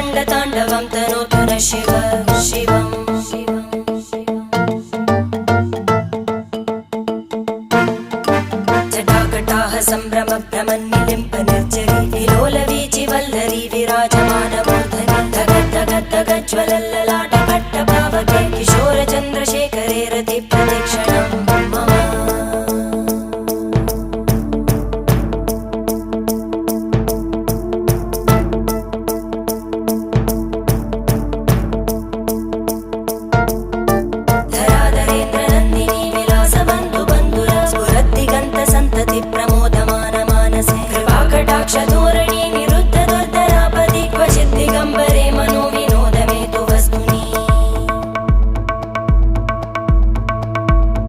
रङ्गताण्डवं तनोतु न शिव शिवम् जटाकटाः सम्भ्रमभ्रमन्निलिम्प निर्जरी विलोलवीचि वल्लरी विराजमानमूर्धनि धगज्ज्वलल्ललाटपट्टपावके किशोरचन्द्रशेखरे रतिप्रतिक्षणं मम धराधरेन्द्रनन्दिनी विलासबन्धुबन्धुरा स्फुरद्दिगन्तसन्तति प्रमोदमान मानसे कृपाकटाक्षधोरणी निरुद्धदुर्धरापदि क्वचिद्दिगम्बरे मनो